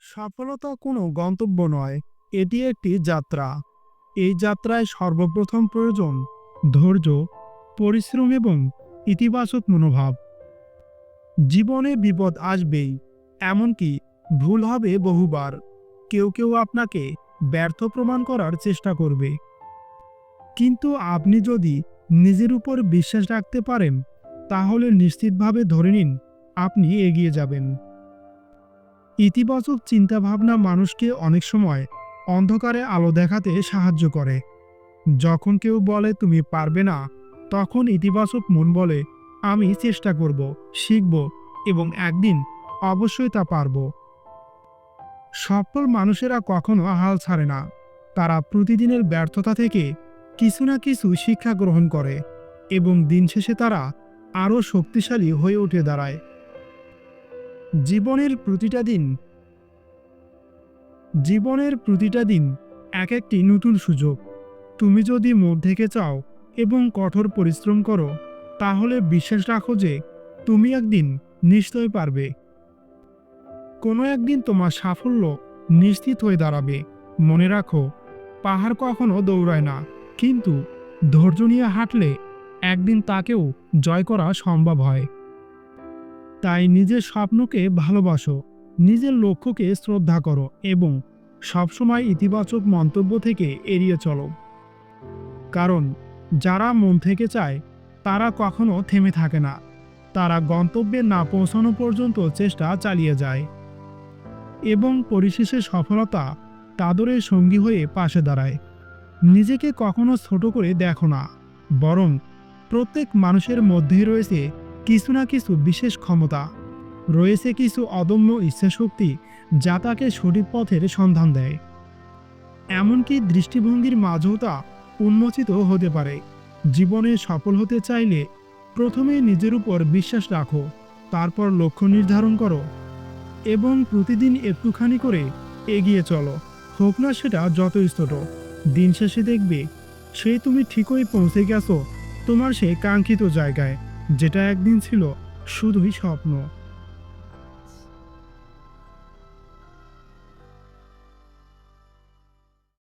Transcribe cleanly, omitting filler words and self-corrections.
সফলতা কোনো গন্তব্য নয়, এটি একটি যাত্রা। এই যাত্রায় সর্বপ্রথম প্রয়োজন ধৈর্য, পরিশ্রম এবং ইতিবাচক মনোভাব। জীবনে বিপদ আসবেই, এমনকি ভুল হবে বহুবার। কেউ কেউ আপনাকে ব্যর্থ প্রমাণ করার চেষ্টা করবে, কিন্তু আপনি যদি নিজের উপর বিশ্বাস রাখতে পারেন, তাহলে নিশ্চিতভাবে ধরে নিন আপনি এগিয়ে যাবেন। ইতিবাচক চিন্তাভাবনা মানুষকে অনেক সময় অন্ধকারে আলো দেখাতে সাহায্য করে। যখন কেউ বলে তুমি পারবে না, তখন ইতিবাচক মন বলে আমি চেষ্টা করব, শিখব এবং একদিন অবশ্যই তা পারব। সফল মানুষেরা কখনো হাল ছাড়ে না। তারা প্রতিদিনের ব্যর্থতা থেকে কিছু না কিছু শিক্ষা গ্রহণ করে এবং দিন শেষে তারা আরও শক্তিশালী হয়ে উঠে দাঁড়ায়। জীবনের প্রতিটা দিন জীবনের প্রতিটা দিন এক একটি নতুন সুযোগ। তুমি যদি মন থেকে চাও এবং কঠোর পরিশ্রম করো, তাহলে বিশ্বাস রাখো যে তুমি একদিন নিশ্চয় পারবে। কোনো একদিন তোমার সাফল্য নিশ্চিত হয়ে দাঁড়াবে। মনে রাখো, পাহাড় কখনো দৌড়ায় না, কিন্তু ধৈর্য নিয়ে হাঁটলে একদিন তাকেও জয় করা সম্ভব হয়। তাই নিজের স্বপ্নকে ভালোবাসো, নিজের লক্ষ্যকে শ্রদ্ধা করো এবং সবসময় ইতিবাচক মন্তব্য থেকে এড়িয়ে চলো। কারণ যারা মন থেকে চায় তারা কখনো থেমে থাকে না। তারা গন্তব্যে না পৌঁছানো পর্যন্ত চেষ্টা চালিয়ে যায় এবং পরিশেষে সফলতা তাদের সঙ্গী হয়ে পাশে দাঁড়ায়। নিজেকে কখনো ছোট করে দেখো না, বরং প্রত্যেক মানুষের মধ্যেই রয়েছে কিছু না কিছু বিশেষ ক্ষমতা, রয়েছে কিছু অদম্য ইচ্ছাশক্তি যা তাকে সঠিক পথের সন্ধান দেয়। এমনকি দৃষ্টিভঙ্গির মাঝেও তা উন্মোচিত হতে পারে। জীবনে সফল হতে চাইলে প্রথমে নিজের উপর বিশ্বাস রাখো, তারপর লক্ষ্য নির্ধারণ করো এবং প্রতিদিন একটুখানি করে এগিয়ে চলো। হোক না সেটা যতই ছোট, দিন শেষে দেখবে তুমি ঠিকই পৌঁছে গেছো তোমার সেই কাঙ্ক্ষিত জায়গায়, যেটা একদিন ছিল শুধুই স্বপ্ন।